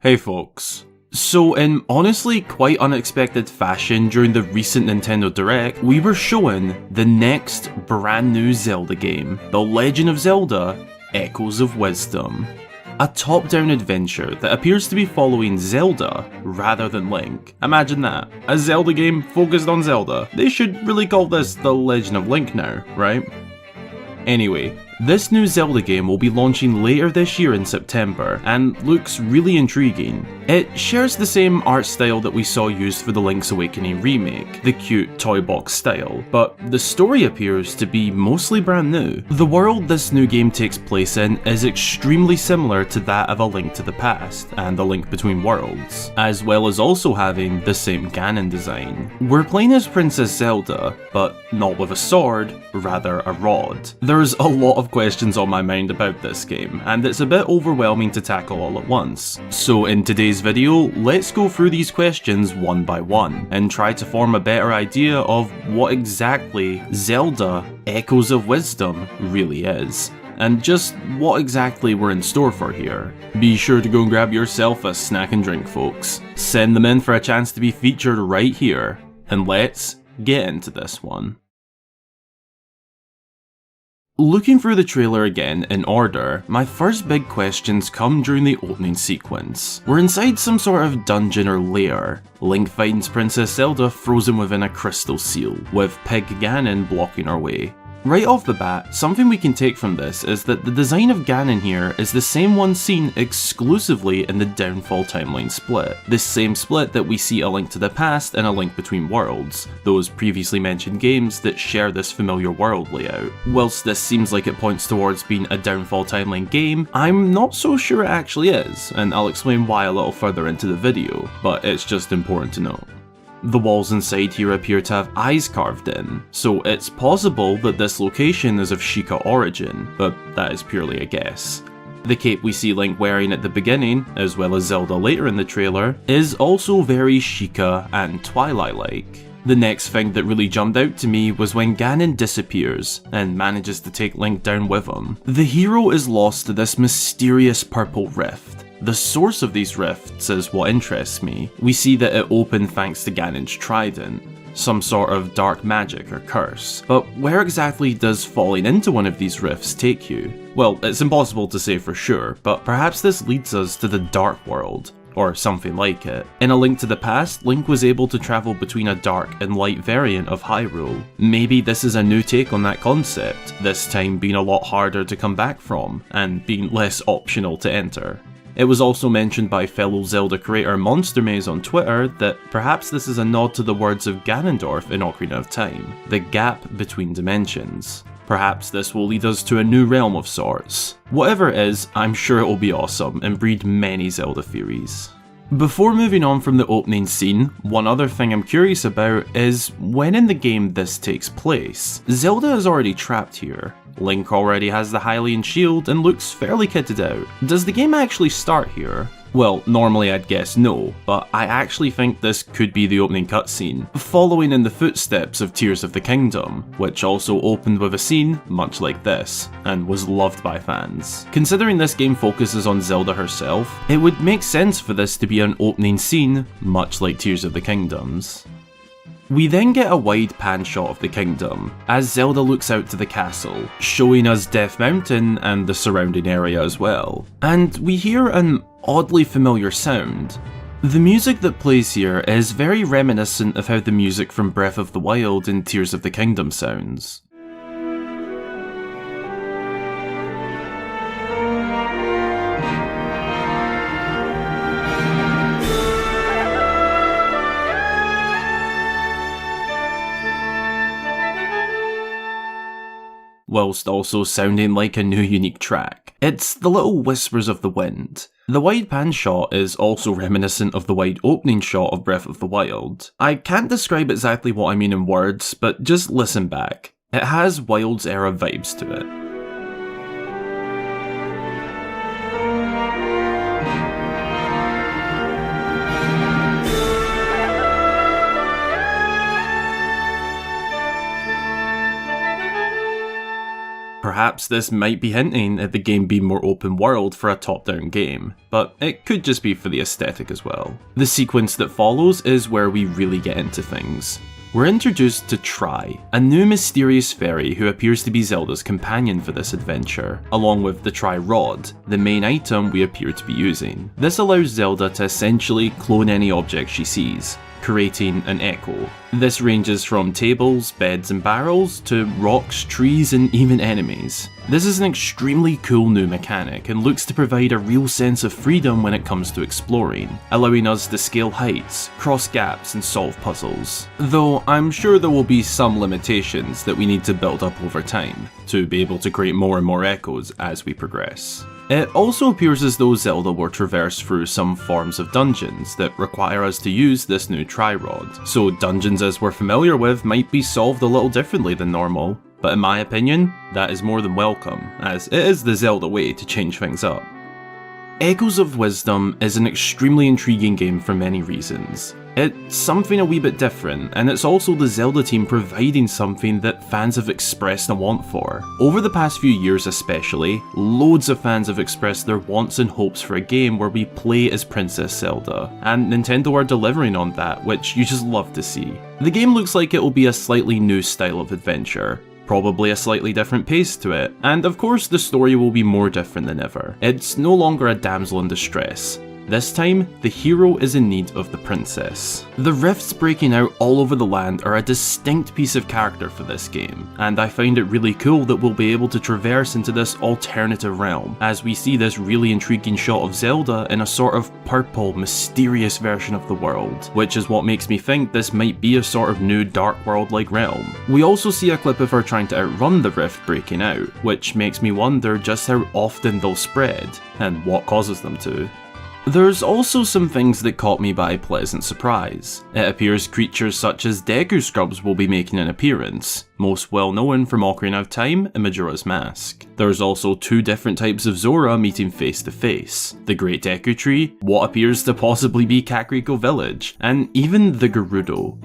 Hey folks. So in honestly quite unexpected fashion during the recent Nintendo Direct, we were shown the next brand new Zelda game, The Legend of Zelda: Echoes of Wisdom. A top-down adventure that appears to be following Zelda rather than Link. Imagine that. A Zelda game focused on Zelda. They should really call this The Legend of Link now, right? Anyway, this new Zelda game will be launching later this year in September, and looks really intriguing. It shares the same art style that we saw used for the Link's Awakening remake, the cute toy box style, but the story appears to be mostly brand new. The world this new game takes place in is extremely similar to that of A Link to the Past and A Link Between Worlds, as well as also having the same Ganon design. We're playing as Princess Zelda, but not with a sword, rather a rod. There's a lot of questions on my mind about this game, and it's a bit overwhelming to tackle all at once. So in today's video, let's go through these questions one by one, and try to form a better idea of what exactly Zelda: Echoes of Wisdom really is, and just what exactly we're in store for here. Be sure to go and grab yourself a snack and drink, folks. Send them in for a chance to be featured right here, and let's get into this one. Looking through the trailer again in order, my first big questions come during the opening sequence. We're inside some sort of dungeon or lair. Link finds Princess Zelda frozen within a crystal seal, with Pig Ganon blocking our way. Right off the bat, something we can take from this is that the design of Ganon here is the same one seen exclusively in the Downfall timeline split. This same split that we see A Link to the Past and A Link Between Worlds, those previously mentioned games that share this familiar world layout. Whilst this seems like it points towards being a Downfall timeline game, I'm not so sure it actually is, and I'll explain why a little further into the video, but it's just important to note. The walls inside here appear to have eyes carved in, so it's possible that this location is of Sheikah origin, but that is purely a guess. The cape we see Link wearing at the beginning, as well as Zelda later in the trailer, is also very Sheikah and Twilight-like. The next thing that really jumped out to me was when Ganon disappears and manages to take Link down with him. The hero is lost to this mysterious purple rift. The source of these rifts is what interests me. We see that it opened thanks to Ganon's trident, some sort of dark magic or curse. But where exactly does falling into one of these rifts take you? Well, it's impossible to say for sure, but perhaps this leads us to the Dark World, or something like it. In A Link to the Past, Link was able to travel between a dark and light variant of Hyrule. Maybe this is a new take on that concept, this time being a lot harder to come back from, and being less optional to enter. It was also mentioned by fellow Zelda creator Monster Maze on Twitter that perhaps this is a nod to the words of Ganondorf in Ocarina of Time, the gap between dimensions. Perhaps this will lead us to a new realm of sorts. Whatever it is, I'm sure it will be awesome and breed many Zelda theories. Before moving on from the opening scene, one other thing I'm curious about is when in the game this takes place. Zelda is already trapped here. Link already has the Hylian shield and looks fairly kitted out. Does the game actually start here? Well, normally I'd guess no, but I actually think this could be the opening cutscene, following in the footsteps of Tears of the Kingdom, which also opened with a scene much like this, and was loved by fans. Considering this game focuses on Zelda herself, it would make sense for this to be an opening scene, much like Tears of the Kingdom's. We then get a wide pan shot of the kingdom, as Zelda looks out to the castle, showing us Death Mountain and the surrounding area as well. And we hear an oddly familiar sound. The music that plays here is very reminiscent of how the music from Breath of the Wild and Tears of the Kingdom sounds. Whilst also sounding like a new unique track. It's the little whispers of the wind. The wide pan shot is also reminiscent of the wide opening shot of Breath of the Wild. I can't describe exactly what I mean in words, but just listen back. It has Wild's era vibes to it. perhaps this might be hinting at the game being more open world for a top-down game, but it could just be for the aesthetic as well. The sequence that follows is where we really get into things. We're introduced to Tri, a new mysterious fairy who appears to be Zelda's companion for this adventure, along with the Tri Rod, the main item we appear to be using. This allows Zelda to essentially clone any object she sees, creating an echo. This ranges from tables, beds and barrels, to rocks, trees and even enemies. This is an extremely cool new mechanic and looks to provide a real sense of freedom when it comes to exploring, allowing us to scale heights, cross gaps and solve puzzles. Though I'm sure there will be some limitations that we need to build up over time, to be able to create more and more echoes as we progress. It also appears as though Zelda will traverse through some forms of dungeons that require us to use this new Tri-Rod, so dungeons as we're familiar with might be solved a little differently than normal, but in my opinion, that is more than welcome, as it is the Zelda way to change things up. Echoes of Wisdom is an extremely intriguing game for many reasons. It's something a wee bit different, and it's also the Zelda team providing something that fans have expressed a want for. Over the past few years especially, loads of fans have expressed their wants and hopes for a game where we play as Princess Zelda, and Nintendo are delivering on that, which you just love to see. The game looks like it will be a slightly new style of adventure, probably a slightly different pace to it, and of course the story will be more different than ever. It's no longer a damsel in distress. This time, the hero is in need of the princess. The rifts breaking out all over the land are a distinct piece of character for this game, and I find it really cool that we'll be able to traverse into this alternative realm, as we see this really intriguing shot of Zelda in a sort of purple, mysterious version of the world, which is what makes me think this might be a sort of new dark world-like realm. We also see a clip of her trying to outrun the rift breaking out, which makes me wonder just how often they'll spread, and what causes them to. There's also some things that caught me by pleasant surprise. It appears creatures such as Deku Scrubs will be making an appearance, most well known from Ocarina of Time and Majora's Mask. There's also two different types of Zora meeting face to face, the Great Deku Tree, what appears to possibly be Kakariko Village, and even the Gerudo.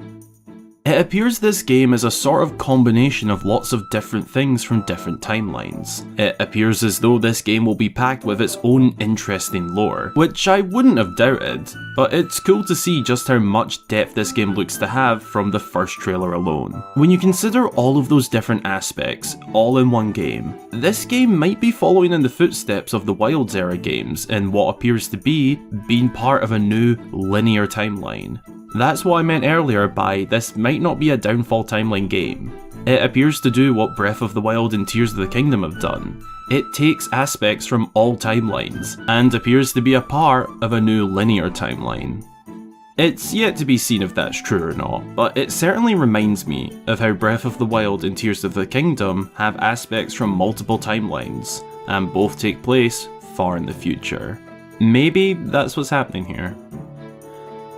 It appears this game is a sort of combination of lots of different things from different timelines. It appears as though this game will be packed with its own interesting lore, which I wouldn't have doubted, but it's cool to see just how much depth this game looks to have from the first trailer alone. When you consider all of those different aspects, all in one game, this game might be following in the footsteps of the Wilds era games in what appears to be being part of a new linear timeline. That's what I meant earlier by this might not be a downfall timeline game. It appears to do what Breath of the Wild and Tears of the Kingdom have done. It takes aspects from all timelines, and appears to be a part of a new linear timeline. It's yet to be seen if that's true or not, but it certainly reminds me of how Breath of the Wild and Tears of the Kingdom have aspects from multiple timelines, and both take place far in the future. Maybe that's what's happening here.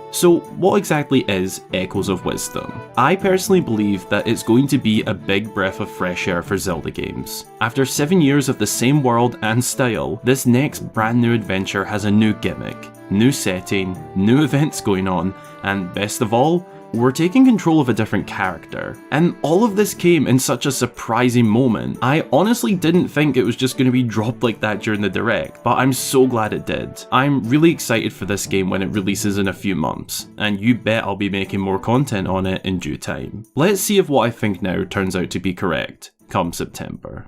So what exactly is Echoes of Wisdom? I personally believe that it's going to be a big breath of fresh air for Zelda games. After 7 years of the same world and style, this next brand new adventure has a new gimmick, new setting, new events going on, and best of all, we're taking control of a different character. And all of this came in such a surprising moment. I honestly didn't think it was just going to be dropped like that during the direct, but I'm so glad it did. I'm really excited for this game when it releases in a few months, and you bet I'll be making more content on it in due time. Let's see if what I think now turns out to be correct, come September.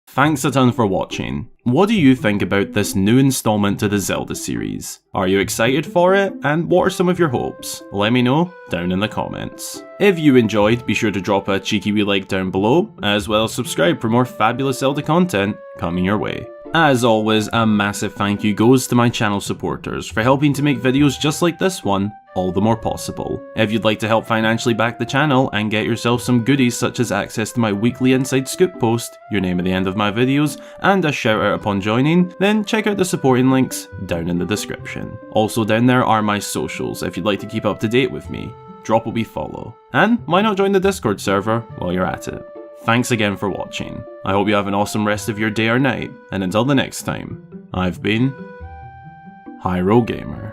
Thanks a ton for watching. What do you think about this new installment to the Zelda series? Are you excited for it? And what are some of your hopes? Let me know down in the comments. If you enjoyed, be sure to drop a cheeky wee like down below, as well as subscribe for more fabulous Zelda content coming your way. As always, a massive thank you goes to my channel supporters for helping to make videos just like this one all the more possible. If you'd like to help financially back the channel and get yourself some goodies such as access to my weekly inside scoop post, your name at the end of my videos, and a shout out upon joining, then check out the supporting links down in the description. Also down there are my socials if you'd like to keep up to date with me. Drop a wee follow. And why not join the Discord server while you're at it. Thanks again for watching. I hope you have an awesome rest of your day or night, and until the next time, I've been Hyrule Gamer.